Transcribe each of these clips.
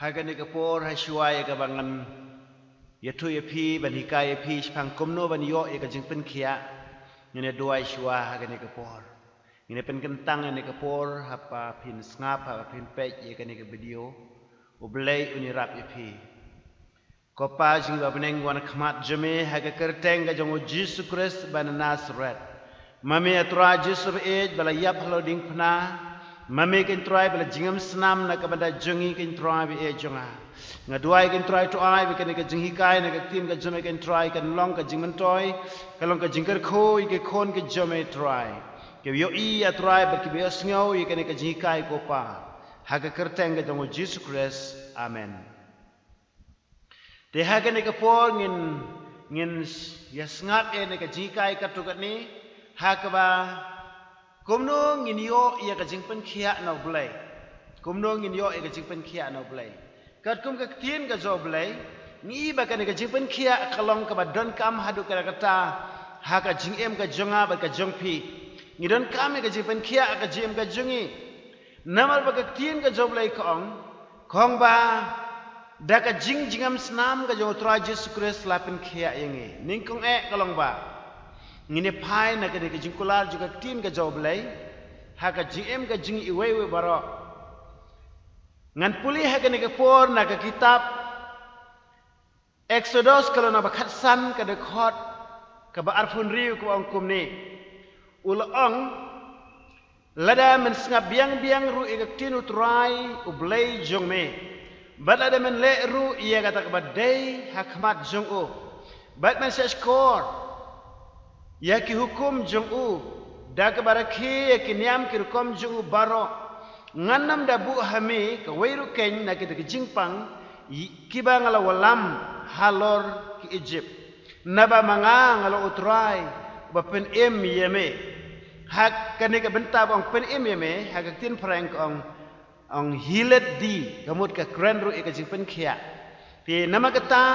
hagan ke por hasuai ke bangan yatu yapi banika yapi spang komno ban yo ke jingpen kia ngene doai shua hagan ke por ngene pen kentang ngene ke por hapa pin snap hapa pin page ye ke video ublei unirap yapi kopa jing ba beneng wan khmat jame haga kerteng ga jongo Jesus Christ ban Nazareth mami atra Jesus age bala yap halo ding pna mami kin try bala jingam snam na kabada jungi kin try bi e jonga ngaduai kin try to ai bi kin ka jingi kai na ka tim ka jame kin try kan long ka jingman toy ka long ka jingker khoi ke khon ke jame try ke yo I ya try ba ki be sngo ye kin ka jingi kai ko pa haga kerteng ga jongo Jesus Christ amen te haga ne ka por ngin ya snap e ne ka jingi kai ka to ni hakaba kumno ngin yo ia ka jingpen khia no blai kumno ngin yo ia ka jingpen khia no blai kat kum ka tien ka zo blai ni ba ka ne ka jingpen khia kalong ka ba don kam hadu ka kata ha ka jingem ka jonga ba ka jongpi ni don kam ka jingpen khia ka jim ka jungi namal ba ka tien ka zo blai kong ba da ka jingam snam ka jo tra Jesus Christ lapin khia yengi ningkong kalong ba ngine pai na ka jingkular juga tin ka joblay ha ka jingem ka jing iwewe baro ngan puli ha ka ne por na ka kitab Exodus kalau na bakhat san ka de khot ka ba arfun riu ko ang kumni ulong lada men snga biang ru e ka tin utrai ublay jongme bada men le ru ia ka ta ba dei hakmat jong u bad men se score ya ki hukum jong u da ka barakhi ya ki niam ki hukum jong u baro nganam da bu hami ka weiru ken na ki de jingpang ki ba ngala walam halor ki Egypt naba manga ngala utrai ba pen em yeme hak kan ka benta bang pen em yeme hak tin prank ong hilet di kamut ka krenru e ka jingpen khia ti nama kata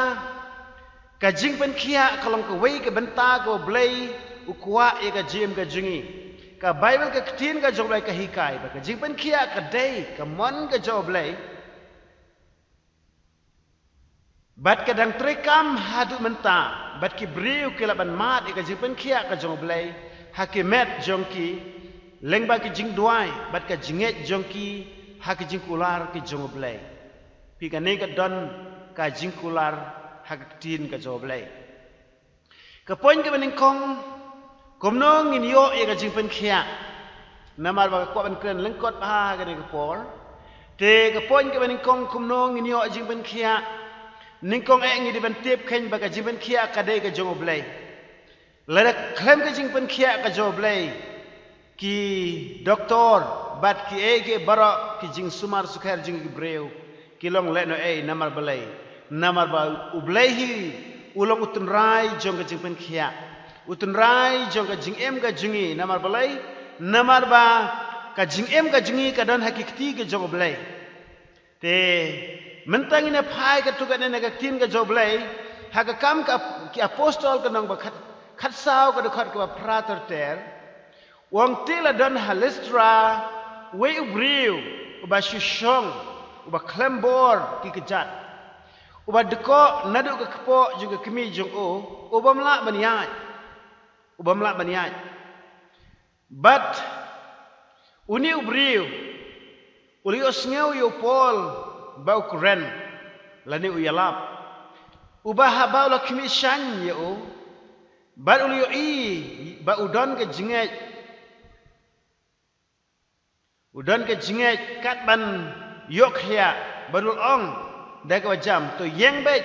ka jingpen khia kalong ka wei ka benta ko blai ukwa e ka jim ka jingi ka bible ka tin ka joblai ka hikai ba ka jingpen khia ka dei ka mon ka joblai bat ka dang trekam hadu menta bat ki briu ke laban mat e ka jingpen khia ka joblai hakimet jongki lengba ki jing duai bat ka jinget jongki hak jingkular ki joblai pi ka ne ka don ka jingkular hak tin ka joblai ka poin ka bening kong komno ngin yo e ka jingpen khia namar ba ko ban kren lengkot ba ka ne ka por te ka poin ka bening kong komno ngin yo jingpen khia ningkong e ngi di ban tep khen ba ka jingpen khia ka dei ka joblai la klem ka jingpen khia ka joblai ki doktor bat ki e ke bara ki jing sumar sukher jing breu ki long le no e namar balai namar ba ublehi ulong utun rai jong ka jingpen khia utun rai jong ka jing em ka jingi namar balai namar ba ka jing em ka jingi ka don hakikti ka jong blai te mentang ina phai ka tu ka ne ka tin ka jong blai ha ka kam ka ki apostol ka nong ba khat sao ka khat ka prater ter wong tila don halistra we ubriu ba shushong ba klembor ki kejat uba deko nadu ke kepo juga kemi jong o ubam la baniaj but uni ubriu uli osngeu yo pol ba ukren lani uyalap uba habau la kemi shan yo but uli yo I ba udon ke jinget kat ban yok hia barul ong da ka jam to yeng bet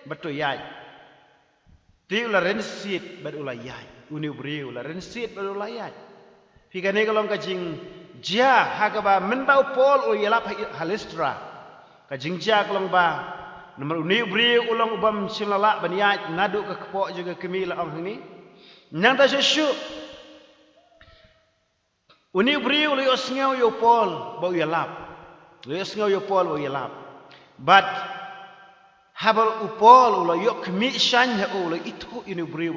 betul yai ti ula rensit bet ula yai uni bri ula rensit bet ula yai fika ne kalong ka jing ja ha ka ba men ba pol o yelap halistra ka jing ja kalong ba nomor uni bri ulang ubam simlala ban yai nadu ka kpo juga kemi la ong ni nang ta shu uni bri ula osngau yo pol ba yelap ula osngau yo pol ba yelap but habal upol ulo yok mi shanya ulo itu ini beri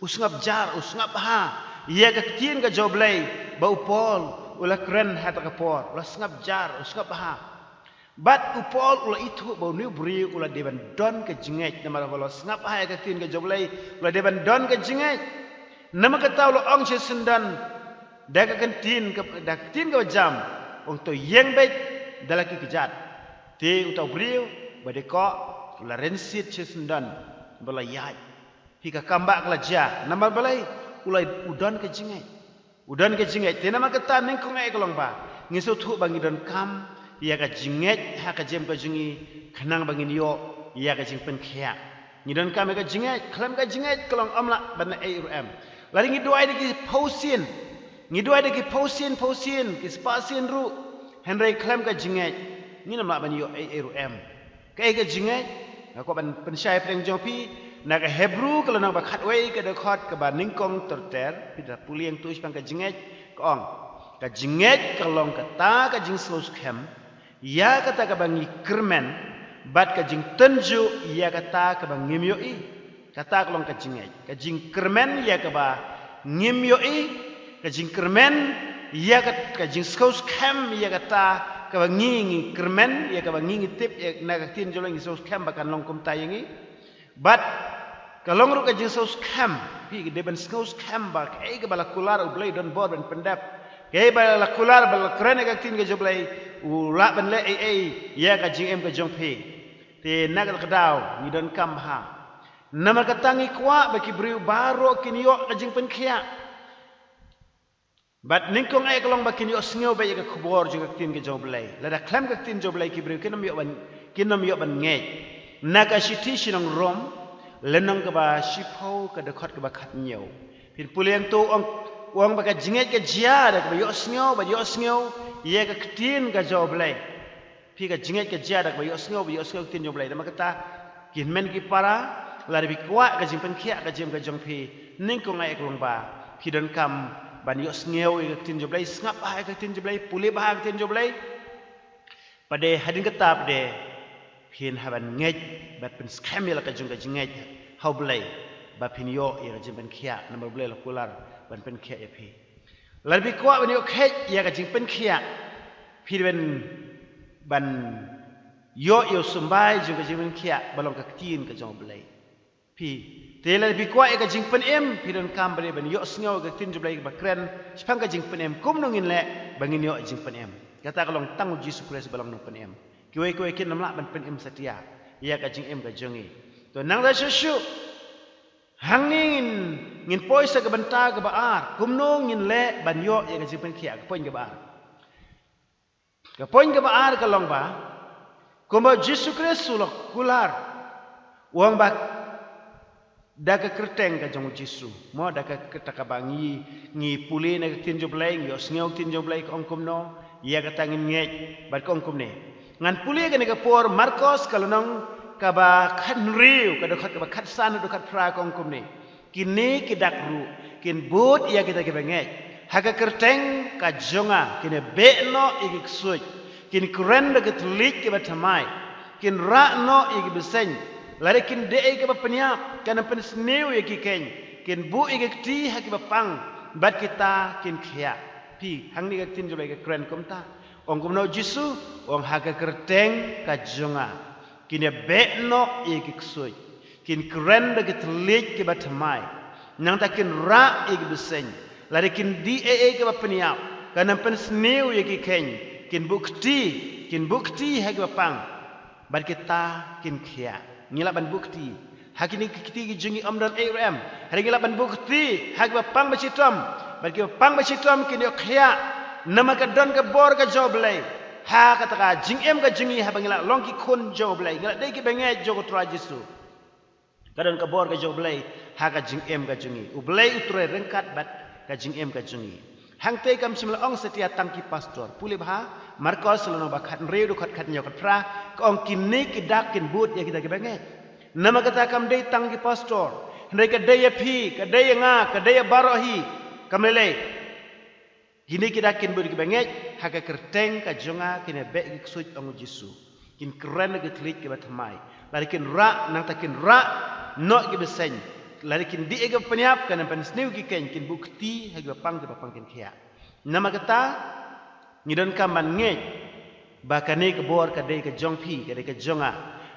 usngap jar usngap ha ia ka tin ka joblai ba upol ulo kren hata ka por ulo sngap jar usngap ha Bat upol ula itu bau new beri ula deban don ke jengej nama balos ngap hai ke tin ke joblay ula deban don ke jengej nama kata ula ong che sendan dak ke tin ke jam untuk yang baik dalaki kejat ti utau beri bade ko ula rensit che sendan bala yai hika kambak kelaja nama balai ula udon ke jengej ti nama kata ningkung ai kolong ba ngisu thu bangi don kam ia ka jinget ha ka jem ka jungi khanang bangin yo ia ka jing pen khia ni don ka me ka jinget klam ka jinget kolong amla ban am lari ngi doai de pausin ki spasin ru henry klam ka jinget ni namla ban yo am ka jinget ko ban pen syai preng jopi na ka hebru kalau nang ba khat wei ka de khot ka ba ningkong terter pida puliang tu spang ka jinget ko ong ka jinget kolong kata ka jing slus kem ia kata ka bangi kermen bat ka jing tenju ia kata ka bang ngimyoi kata kolong ka jing kermen ia ka ba ngimyoi ka jing kermen ia ka jing skos kem ia kata ka bang ngi kermen ia ka bang ngi tip na ka tin jolong skos kem ba kan long kum tayengi bat kalong ru ka jing skos kem pi de ban skos kem ba ka ka bala kular ublai don bod ban pendap ka bala kular bala kren ka tin ka joblai ula ban le ya ka jing em ka jong phe te nagal kadau ni don kam ha nama katangi kwa baki briu baro kinyo ka jing pen khia bat ningkong ai kalong baki ni osngeu ba ka khobor jing ka tin ka jong blai la da klam ka tin jong blai ki briu kinam yo ban nge naga shiti shinong rom lenong ka ba shipho ka de khot ka ba khat nyeu pin puliang to ong ba ka jinget ka jia da ka yo osngeu ia ka tin ka joblai pi ka jinget ka jia da ba yo osngeu tin joblai nama kata kin men ki para la bi kwa ka jing pen khia ka jem ka jong phi ning ko ngai klong ba ki don kam ban yo osngeu ka tin joblai ngap ai ka tin joblai puli ba ka tin joblai pade hadin kata pade pin haban ngai bat pen scam la ka jong ka jinget how blai ba pin yo ia ka jing pen khia nama blai la kular ban pen khia ya phi larbi kwa ban yo khet ya ka jing pen khia phi ban yo sumbai jing ka jing pen khia balong ka tin ka jong blai phi te larbi kwa ya ka jing pen em phi don kam bare ban yo sngo ka tin joblai ba kren spang ka jing pen em kum nongin le bangin yo jing pen em kata kalong tang Jesus Christ balong nong pen em kiwe kin namla ban pen em setia ya ka jing em ka jongi to nang da shushu hangin ngin poisa ka banta ka baar kumno ngin le banyo ya ka jipen khia ka poin ka baar ka long ba kumba Jesus Christ sulok kular wang ba daga kerteng ka jong Jesus mo daga ketaka bangi ngi puli na tin joblai ngi osngeu tin joblai ka ongkumno ya ka tangin ngej bat ka ongkumne ngan puli ka ne ka por Marcos kalonong ka ba khan riu ka do khat ka ba khat san do khat pra kong kum ni kini kidak ru kin but ya kita ke bengej haga kerteng ka jonga kine be no igi suj kin kren de ketlik ke ba thamai kin ra no igi besen lare kin de ke ba penya kana pen sneu ya ki ken kin bu igi ti ha ki ba pang bat kita kin khia pi hang ni ka tin jolai ka kren kum ta ong kum no jisu ong haga kerteng ka jonga kini bekno ikik suj kin keren de ketlik ke batamai nang takin ra ik besen lari kin di ke bapniap kana pen sneu ye ki ken kin bukti ha ke bapang bar kita kin khia ngila ban bukti hakini kiti jungi amdan am hari ngila ban bukti ha ke bapang bacitom bar ki bapang bacitom kin yo khia nama ka don ka bor ka joblai ha kata ka jing em ka jingi ha bangila long ki khon joblai ngala dei ki benge jogo tra jisu kadon ka bor ka joblai ha ka jing em ka jingi ublai utre rengkat bat ka jing em ka jingi hang te kam simla ong setia tangki pastor puli bha Marcos lono ba khat re do khat nyo khat pra ka ong kinni ki dak kin but ya kita ki benge nama kata kam dei tangki pastor ndai ka dei phi ka dei nga ka dei barohi kamele Gini kita kin budi bengej haga kerteng ka jonga kine be ki suj ong jisu kin keren ke klik ke batamai lari kin ra nang ta kin ra no ki besen lari kin di ke penyap kana pen sniu ki ken kin bukti haga pang ke pang kin khia nama kata ngidon kaman ngej bakane ke bor ka dei ke jong pi ka dei ke jonga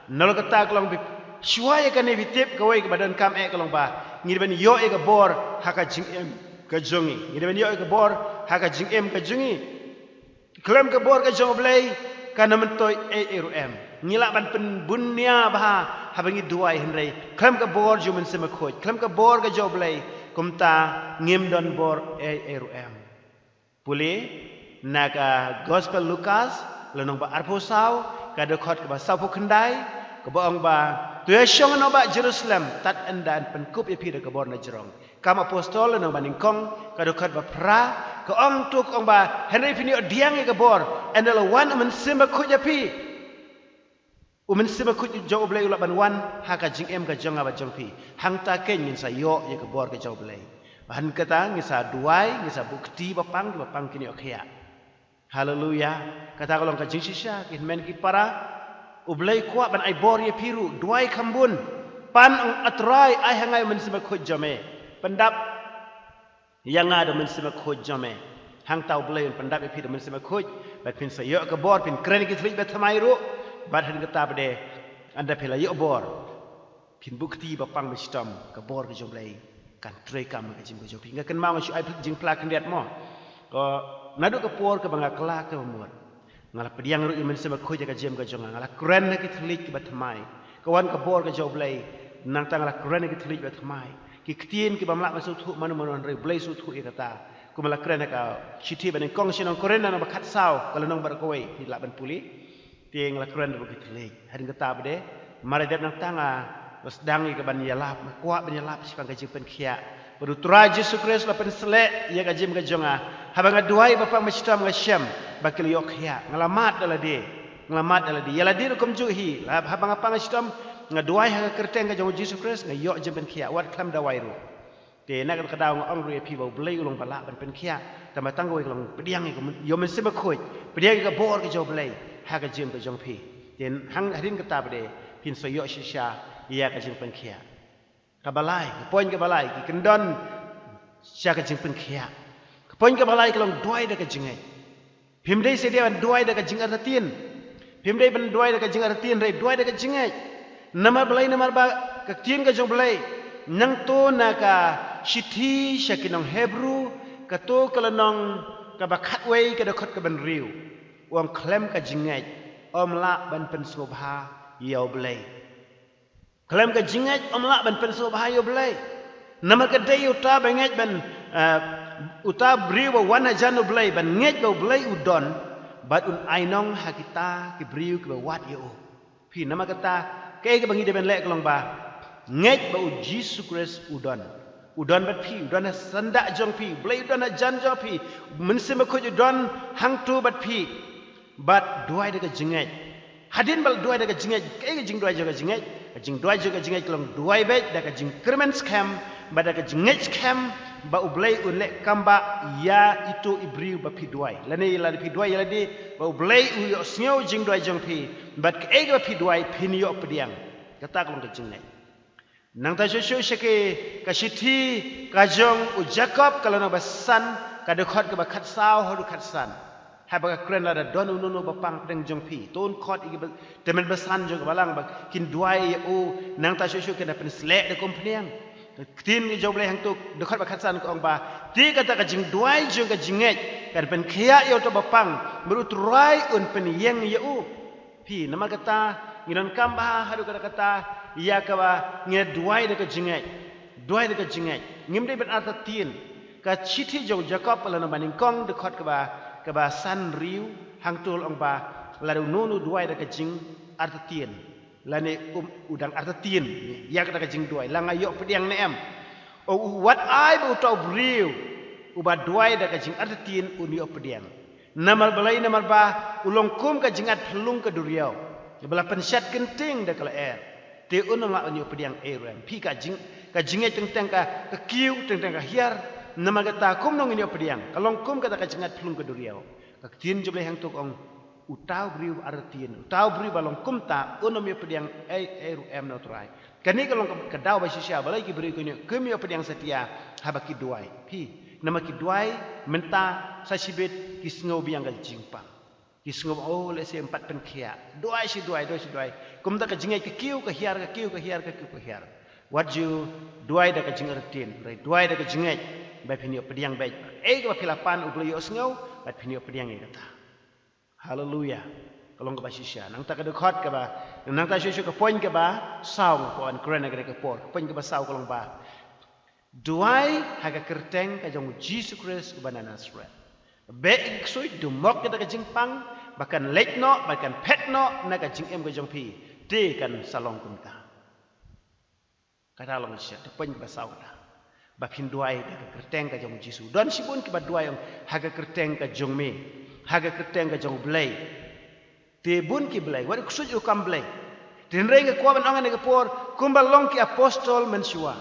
nol kata kelong bi shuai ka ne bitip ka wei ke badan kam e kelong ba ngir ben yo e ka bor haka jing em ka jongi ngir ben yo e ka bor haka jing em ka jongi klem ka bor ka jong blai kana mentoi e ru em ngila ban pen bunya ba habangi duai henrei klem ka bor ju men sema khoj klem ka bor ka jong blai kumta ngim don bor e ru em puli naga gospel Lukas lenong ba arpo sau ka de khot ka ba sau phu khandai ka ba ong ba tu ya shong no ba Jerusalem tat endan pen kup e pi de ka bor na jerong kam apostol lenong ba ningkong ka de khot ba pra ka ong tuk ong ba henry pini odiang e ka bor endala wan men simba khuja pi umen simba khuj jo blai ula ban wan ha ka jing em ka jong ba jong pi hang ta ken ngin sa yo e ka bor ka jo blai han kata ngisa duai ngisa bukti ba pang kini okhya haleluya kata kolong ka jing sisha kin men ki para ublai kwa ban ai bor ye piru duai khambun pan ong atrai ai hangai men simba khuj jome pendap yang ada men simba khuj jome hang tau blai pendap ye piru men simba khuj bat pin sa yo ka bor pin kren ki thlik ba thamai ru bat han kata bade anda phela yo bor pin bukti ba pang mistam ka bor ka jomlai kan trei kam ka jim ko jopi ngakan ma shu ai jing plak ndiat mo ko nadu ka por ka banga kala ka mur ngala pediang ru imen seba khoja ka jem ka jonga ngala kren ki thlik ki batmai ka wan ka bor ka joblai nang tang la kren ki thlik batmai ki ktien ki bamla masu thu manu re blai su thu e kata ku mala kren ka chithi ban kong sinong kren na ba khat sao kala nong bar ko wei ti la ban puli tieng la kren ru ki thlik harin kata bade mare dep nang tanga sedang ke ban yalap kuat ban yalap sipang ka jipen khia baru tura Yesus Kristus la pen selek ya ka jim ka jonga habang aduai bapa mastam ngasham bakil yok khia ngalamat dala de yala dir kum ju hi habang apa mastam ngaduai ha kerteng ka jong Yesus Kristus ngayok jipen khia wat klam dawai ru te nak ka daw ngong ru pi bau blai ulong bala ban pen khia tama tang goi long pediang ko yo men seba khoi pediang ka bor ka jo blai ha ka jim ka jong pi ten hang harin ka ta bade pin so yo shisha ia ka jing pen khia ka balai ka poin ka balai ki kendon sia ka jing pen khia ka poin ka balai ka long duai da ka jingai phim dei se dia ban duai da ka jing artin phim dei ban duai da ka jing artin rei duai da ka jingai nama balai nama ba ka tin ka jong balai nang to na ka shithi shakinong hebru ka to kala nong ka ba khat wei ka da khot ka ban riu wang klem ka jingai om la ban pen sobha yau balai klem ka jingai om la ban pen sobha yau balai nama ka dei uta bangai ban uta briu ba wana janu balai ban ngai ba balai udon bat un ainong hakita ki briu ki ba wat yo pi nama kata ke ke bangi de ben lek long ba ngai ba u Yesus Kristus udon bat pi udon sanda jong pi balai udon jan jong pi men sema ko udon hang tu bat pi bat duai de ka jingai hadin bal duai de ka jingai ke jing duai juga jingai jing duai juga jingai long duai bet da ka jing kermen scam ba da ka jingai scam ba ublai unle kamba ya itu ibriu ba pi duai lane la pi duai la di ba ublai u yo snyo jing duai jong pi bat ke ba pi duai pin yo pediang kata ko ka jingai nang ta shosho shake ka shithi ka jong u Jacob kalau na basan ka de khot ka ba khat sao ho du khat san ha ba kren la da don no ba pang deng jong pi ton khot i ba temen basan jong balang ba kin duai u nang ta shosho ke na pen slek de kompniang tin ni job le hang tuk dekat ba khatsan ko ong ba ti kata ka jing duai jong ka jinget kan pen khia yo to ba pang meru turai un pen yeng ye u pi nama kata ngiran kam ba hadu kata ya ka ba nge duai de ka jinget ngim de ben arta tin ka chithi jong Jacob la na baning kong dekat ka ba san riu hang tul ong ba la du nonu duai de ka jing arta tin lane udang arta tin ya kata ka jing duai langa yo pediang ne em o wat ai bu to briu uba duai da ka jing arta tin uni yo pediang namal balai namal ba ulong kum ka jingat pelung ka duriau bela pensat kenting da kala er te unam la uni yo pediang erem pi ka jingat teng ka kiu teng ka hiar namal kata kum nong uni yo pediang kalong kum kata ka jingat pelung ka duriau ka tin joble hang tok ong utau briu artin utau briu balong kumta unom yo pediang ru em no trai kani kalong ka daw ba shisha balai ki briu kunyo kum yo pediang setia habaki duai pi nama ki duai menta sa sibet ki sngo biang gal jingpang Kisngom oh le se empat penkia. Duai si duai. Kum tak jingai ke kiu ke hiar. What you duai dak jingai retin. Duai dak jingai. Bai pinio pediang baik. Ke pilapan ubli yo sngau. Bai pinio pediang kata. Hallelujah. Kalau ke basisya. Nang tak kedekot ke ba. Nang tak syusyu ke poin ke ba. Sau ko an kren ke por. Poin ke ba sau kalau ba. Duai haga kerteng ka jong Jesus Christ ke banana Nazareth. Baik sui dumok kita ke jingpang bahkan lekno bahkan petno na ke jingem ke jong pi de kan salong kumta kata long sia te pen ba sauda ba pin duai de ke kerteng ke jong jisu don sibun ke ba duai yang haga kerteng ke jong me haga kerteng ke jong blai te bun ki blai wa kusut u kam blai tin reng ke kwa ban angan ke por kumbal long ki apostol mensua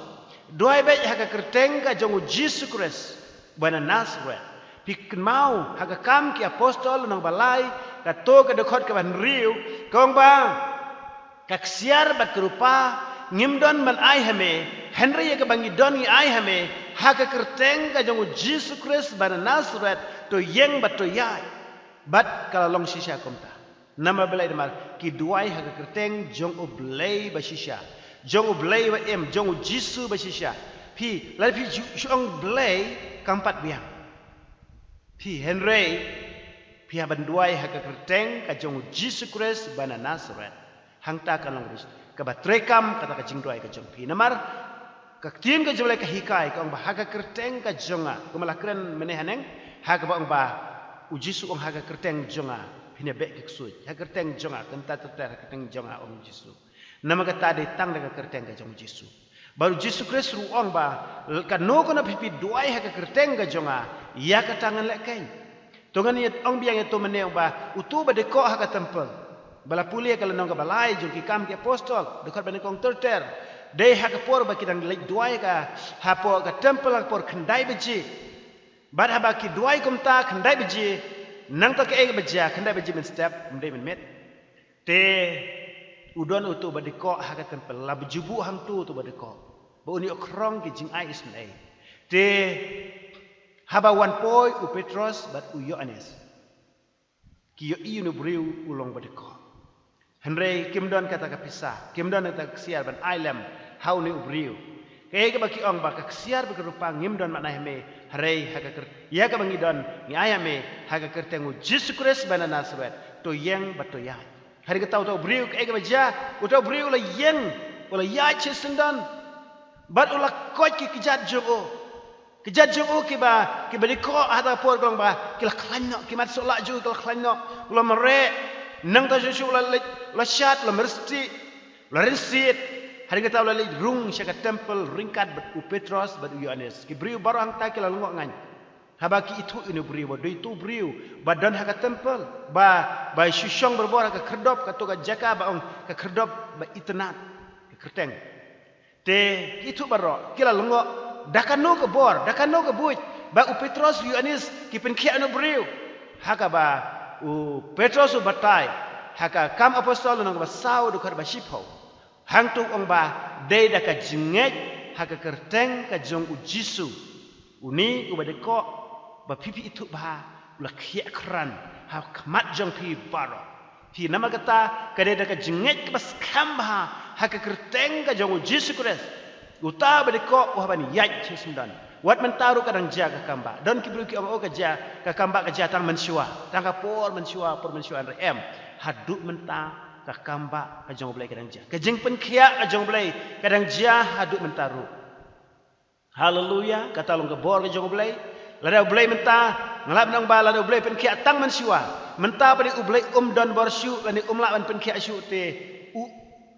duai ba haga kerteng ke jong jisu Christ bana Nazareth Pikin mau haga kam ki apostol nang balai ka to ka dekot ka ban riu kong ba kak siar bat kerupa ngimdon man ai hame Henry ya ka bangi don ngi ai hame haga kerteng ka jong Jesus Christ ban Nazareth to yeng bat to yai bat kala long sisya komta nama balai demar ki duai haga kerteng jong oblei ba sisya jong oblei ba em jong Jesus ba sisya pi lai pi jong blei kampat biang Pi Henry pia banduai haga kerteng ka jong Jesus Christ bana Nazareth hang ta kan long ka batrekam kata ka jingduai ka jong pi namar ka tien ka jole ka hikai ka ong haga kerteng ka jonga kumala kren menehaneng haga ba ong ba ujisu ong haga kerteng jonga pine be ka ksut haga kerteng jonga kenta ter kerteng jonga ong jisu nama ka ta de tang daga kerteng ka jong jisu baru Jesus Christ ruang ba kanu kono pipi duai haga kerteng ka jonga ya ka tangan lekain tongan ni ong biang itu meneng ba utu ba de ko haga tempel bala pulia kalau nong ka balai jong ki kam ki apostol dekat ban kong terter de haga por ba kidang lek duai ka hapo ka tempel ka por khandai beji bad haba ki duai kum ta khandai beji nang ta ke e beja khandai beji men step mde men met te udon utu ba de ko haga tempel la bejubu hang tu ba de ko ba uni okrong ki jing ai is nei te haba wan poi u Petros bat u Yohanes ki yo iu briu ulong ba de ko Henry kimdon kata ka pisah kimdon kata siar ban ailam hau ni u briu ke ba ki ong ba ka siar ba rupa ngimdon manai me hare haga ker ya ka bangidon ni ayame haga kertengu Jesus Christ bana Nazareth to yang ba to ya hari ka tau briu ke ba ja u tau briu la yang ula ya chesendan bat ula koj ki kijat jo Kejat jong ki ba di ko hata por gong ba ki la klanno ki mat so la ju ki la klanno la mare nang ta ju la shat la mersti la rensit hari kita la rung syaka temple ringkat bat u Petros bat u Yohanes ki briu baru hang ta ki la ngok ngan haba ki itu ini briu ba doi tu briu ba dan haka temple ba shushong berbor ka kerdop ka to ka jaka ba ong ka kerdop ba itnat ka kerteng te itu baro ki la ngok dakano ke bor dakano ke buit ba u Petros Yohanes ki pen kia no briu haka ba u Petros u batai haka kam apostol nang ba sau du kar ba shipo hang tu ong ba de da ka jinget haka kerteng ka jong u Jisu uni u ba de ko ba pipi itu ba la kia kran ha kmat jong pi baro pi nama kata ka de da ka jinget ka bas kamba haka kerteng ka jong u Jisu Christ uta badiko wahbani yaj semdan wat mentaru kadang jaga kamba don kibru ki o ka ja ka kamba ka jatan mensua tangka por mensua rem haduk menta ka kamba ka jong blai kadang ja ka jeng pen khia ka jong blai kadang ja haduk mentaru haleluya kata long ka bor ka jong blai lada blai menta ngalap nang ba lada blai pen khia tang mensua menta bari blai don bor syu lani la ban pen khia syu te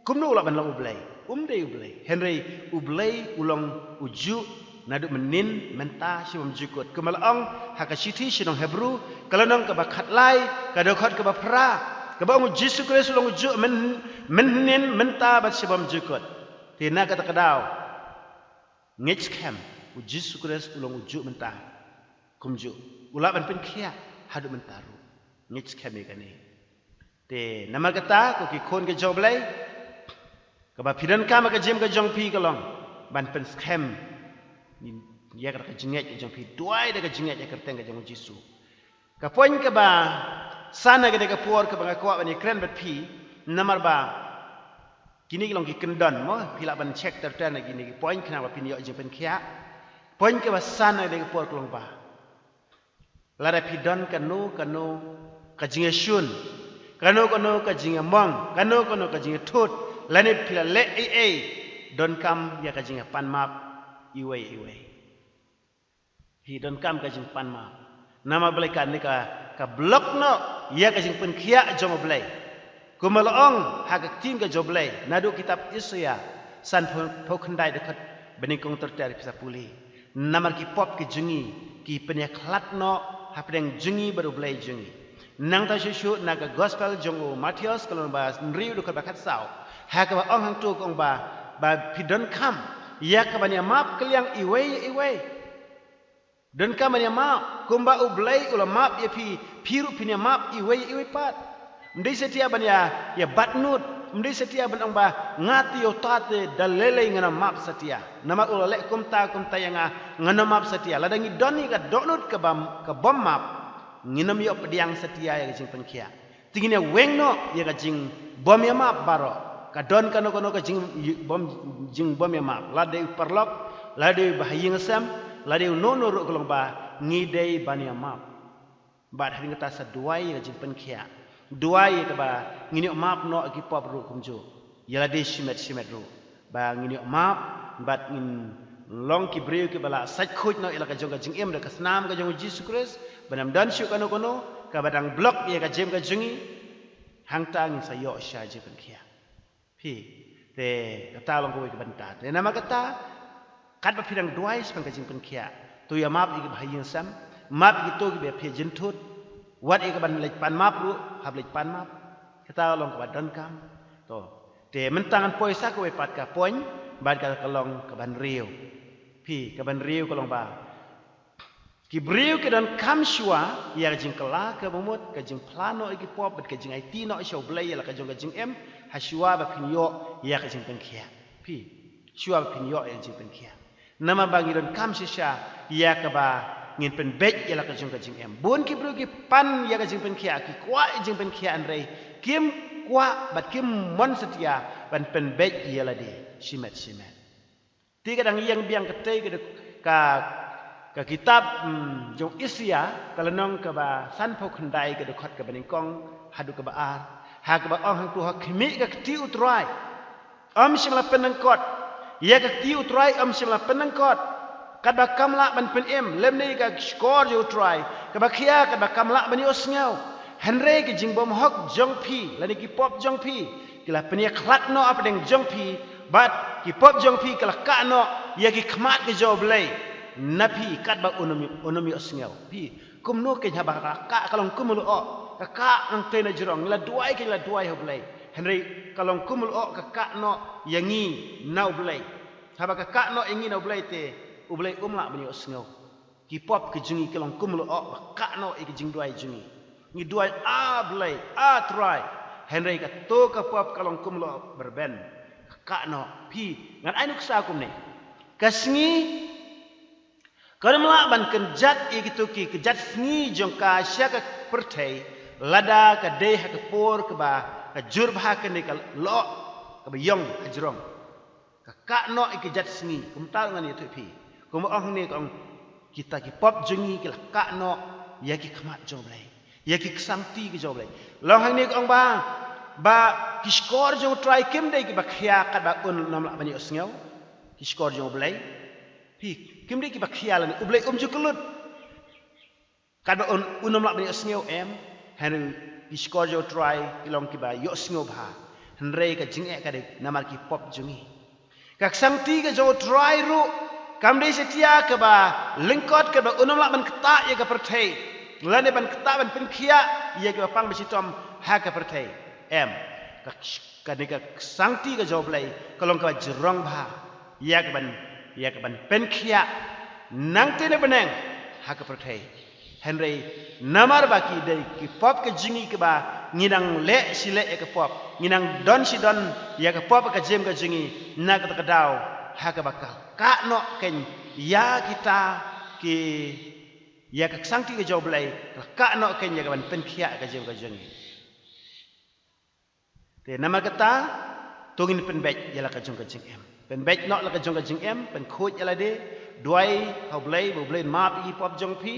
kumnu la ban long blai de ublay Henry ublay ulong uju naduk menin menta si memjukut kemalaong hakasiti sinong Hebrew kalanong ka bakhat lai kadokot ka bapra ka ba Jesus Christ ulong uju menin menta bat si memjukut tina kata kadau ngich kem Jesus Christ ulong uju menta kumju ulaban pen khia hadu mentaru ngich kem ikani te nama kata ko ki khon ke joblay kaba pidan kama ka jem ka jong pi kalong ban pen scam ni ya ka jinget ka jong pi duai da ka jinget ya kerteng ka jong Jisu ka poin ka ba sana ke deka puar ke bangakwa bani kren bat pi namar ba kini long ki kendon mo pila ban check terten gini point kenapa pin yo jeng pen kia point ke sana deka puar ke long ba lada pi don kanu ka jinge shun kanu ka jinge mong kanu ka jinge tut lani pila le don kam ya ka jinge pan map iwe hi don kam ka jing pan map nama belai kan ni ka blok no ya ka jing pen kia jong belai kumalong ha ka tim ka jo belai nadu kitab Isaya san phokhandai dekat bening kong tertari pisa puli namar ki pop ki jungi ki penya klat no ha pedeng jungi baru belai jungi nang ta shu naga gospel jongo Matius kalau ba nriu dekat bakat sau ha ka ba ong hang tu kong ba pidon kam ya ka banya map keliang iwe dan kamanya map kumba ublai ula map ya piru pinya map iwe pat mdai setia banya ya batnut mdai setia ban ba ngati yo tate dalele ngana map setia nama ula lek kumta yang ngana map setia ladangi doni ka donut ka bom map nginam yo pediang setia ya jing penkia tingine wengno ya ka jing bom ya map baro ka don kano ka jing bom ya map lade perlok lade bahaying sam lade nono ro kolong ba ngidei bania map bad hari ngata sa duai ga jing penkia duai ka ba ngini map no ki pop ro kumjo yala de shimet ro ba ngini map bat ngin long ki breu ki bala saj khoj no ila ka jong ga jing em da ka snam ga jong Jesus Christ banam dan shu kano ka badang blok ya ka jem ka jungi hang tang sa yo sha jing penkia pi te kata long ko ki banta te nama kata kat ba pirang duai sepang kajing penkia tu ya map igi bahaying sam map igi to gi be phe jintut wat igi ban lek pan map ru hab lek pan map kata long ka dan kam to te mentangan poisa ko pat ka poin bad ka long ka ban riu pi ka ban riu ko long ba ki briu ke dan kam shua ya jing kala ka bomot ka jing plano igi pop bet ka jing IT no show blay ya ka jong ka jing em hashua ba pinyo ya ka jing penkia pi shua ba pinyo ya jing penkia nama bangiran kam sisha ya ka ba ngin pen bet ya la ka jing em bon ki bru ki pan ya ka jing pen kia ki kwa jing pen kia andrei kim kwa bat kim mon setia ban pen bet ya la de shimet tiga dang yang biang ka te ka kitab jong Isaya kalanong ka ba san phokhandai ka dekat ka baning kong hadu ka ba ar ha ka ba ong hang tu ha khimi ka ti utrai am shimla penangkot ya ka ti utrai am shimla penangkot kada kamla ban pen em lem nei ka skor jo utrai ka ba khia ka ba kamla ban yo sngau hanre ki jing bom hok jong pi lani ki pop jong pi kila penia klat no apa deng jong pi bat ki pop jong pi kala ka no ya ki khmat ke jo blai napi kat ba unomi sngau pi kum no ke haba ka kalong kumul o ka ang tena jirong la duai ho blai henry kalong kumul o ka no yangi nau blai haba ka no yangi nau blai te ublai umla bani sngau ki pop ke jungi kalong kumul o ka no e jing duai jungi ni duai a blai a try henry ka to ka pop kalong kumul o berben ka no pi ngan ainuk sa kum ne kasngi Karamla ban kenjat igitu ki kejat sngi jong ka syaka pertai lada ka deh ka por ka ba ka jurba ka ni ka lo ka ba yong ajrong ka no ikejat sngi kumtal ngan itu pi kum ong ni kong kita ki pop jungi ki ka no ya ki khamat joblai ya ki ksangti ki joblai long hang ni kong ba ki skor jong try kim dei ki ba khia ka ba un nam la bani osngau ki skor jong blai pi kim dei ki ba khia la ni ublai ju kelut ka ba un nam la bani osngau em han ki skor jong try ki long ki ba yo osngau ba han rei ka jing e ka dei namar ki pop jungi ka ksangti ka jo try ru kam dei setia ka ba lingkot ka ba unam la ban kta ya ka perthai lane ban kta ban pen khia ya ka pang besitom ha ka perthai em ka ni ka ksangti ka jo blai ka long ka jrong ba ya ka ban pen khia nang te ne beneng ha ka perthai henry namar baki dei ki pop ka jingi ka ba nginang le sile ya ka pop nginang don si don ya ka pop ka jem ka jingi na ka dau ha ka bakal ka no ken ya kita ki ya ka sangti ka job lai ka no ken ya ban pen khia ka jem ka jengi te nama kata tungin pen bet ya la ka jong ka jeng em pen bet no la ka jong ka jeng em pen khoj ya la de duai hau blai bo blai map i pop jong pi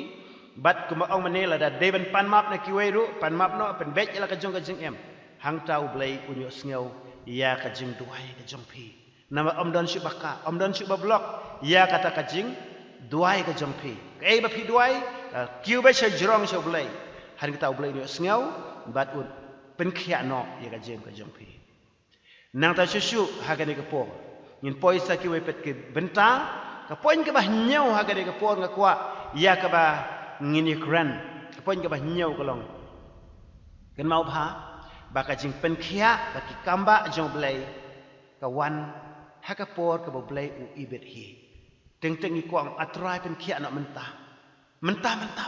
bat kuma ong mane la da deven pan map na kiwei ru pan map no pen bet ya la ka jong ka jeng em hang tau blai unyo sngew ya ka jeng duai ka jong pi nama om don shu baka om don shu ba blok ya kata ka jeng duai ka jong pi kai ba pi duai kiu ba she jrong she blai han ka tau blai unyo sngew bat un pen khia no ya ka jem ka jong pi nang ta shu ha ka ni ka po ngin poi sa kiwei pet ke benta ka poin ka ba nyau ha ka ni ka po nga kwa ya ka ba ngini kran ka poin ka ba nyau ka long kan mau pha ba ka jing pen khia ba ki kamba jong blai ka wan ha ka por ka bo blai u ibet hi teng teng i kwang atrai pen khia no menta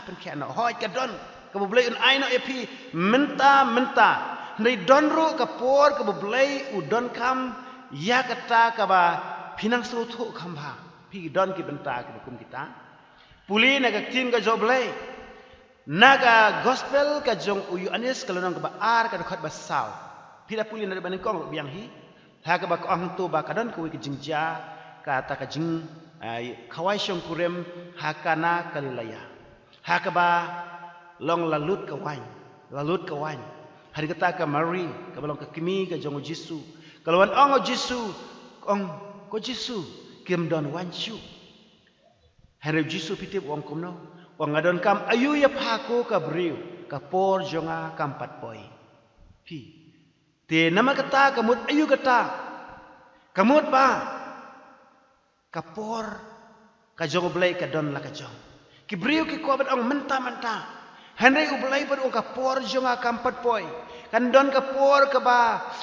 pen khia no hoi ka don ka bo blai un ai no epi menta nei don ru ka por ka bo blai u don kam ya kata ka ba pinang so thu kham ba pi don ki benta ki kum kita puli na ka tin ka job blai naga gospel ka jong uyu anis kalau nang ba ar ka khot ba saw pila puli na ba kong biang hi ha ka ba ko ang tu ba ka don ko wi jingja ka ta ka jing khawai shong kurem ha kana kalilaya ha ka ba long lalut ka wain hari kata ka mari ka balong ka kimi ka jong jisu kalau an ong jisu ong ko jisu kim don wan shu hari jisu pitip wong kumno wang adon kam ayu ya phako ka briu ka por jonga kam pat poi pi te nama kata kamut ayu kata kamut ba ka por ka jong blai ka don la ka jong ki briu ki ko bat ong menta hanai ublai bat ong ka por jonga kam pat poi kan don ka por ka ba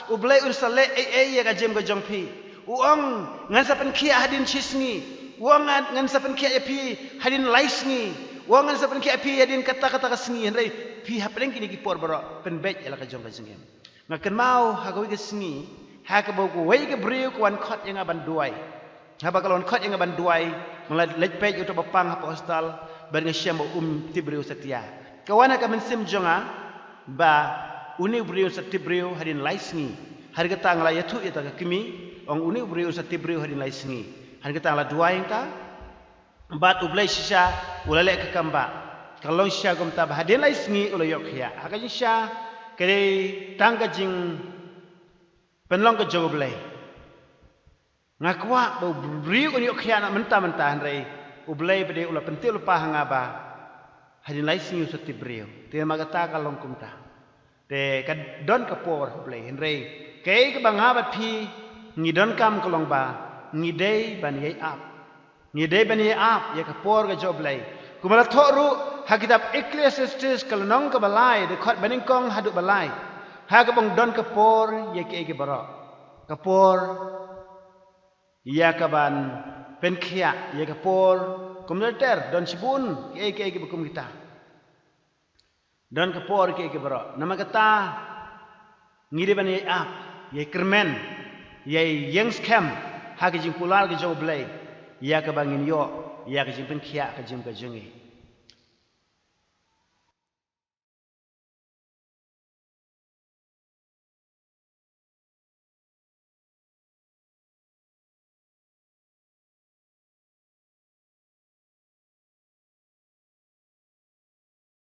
ublai ursale ya ka jem ka jong pi uong ngan sapen khia hadin chisngi uong ngan sapen khia pi hadin laisngi wangan sapan ki api yadin kata-kata kesengi hendai pi hapeng kini ki por baro pen bet ala ka jong ka jengem ngaken mau ha ka wi ke sengi ha ka bo ko wei ke briu ko wan khot yang aban duai ha ba kalon khot yang aban duai mala lej pe yo to bapang ha postal ban nga syam ti briu setia kawana ka men sim jonga ba uni briu seti briu hadin laisngi har ka tang la yathu ya ta kimi ong uni briu seti briu hadin laisngi har ka tang la duai ka bat ublai shisha ulale ke kamba kalau shisha gom tab hadin lai sngi ulo yok ya aga shisha kere tangga jing penlong ke jog blai ngakwa bo bri un yok ya na menta hanrei ublai bede ulo pentil lupa hangaba hadin lai sngi usati brio te magata kalong kumta te kad don ka por blai hanrei kei ke bangabat pi ngidon kam kolong ba ngidei ban yai ap ni dei bani ap ya ka por ga job lai kumala thoru ha kitab ecclesiastes kalonong ka balai de khot baning kong hadu balai ha ka bong don ka por ya ke baro ka por ya ka ban pen khia ya ka por kumleter don sibun ke bukum kita don ka por ke baro nama kata ngide bani ap ya kermen ya yang scam ha ka jing pular ga job lai ya ka bangin yo ya ka jim pen khia ka jim ka jengi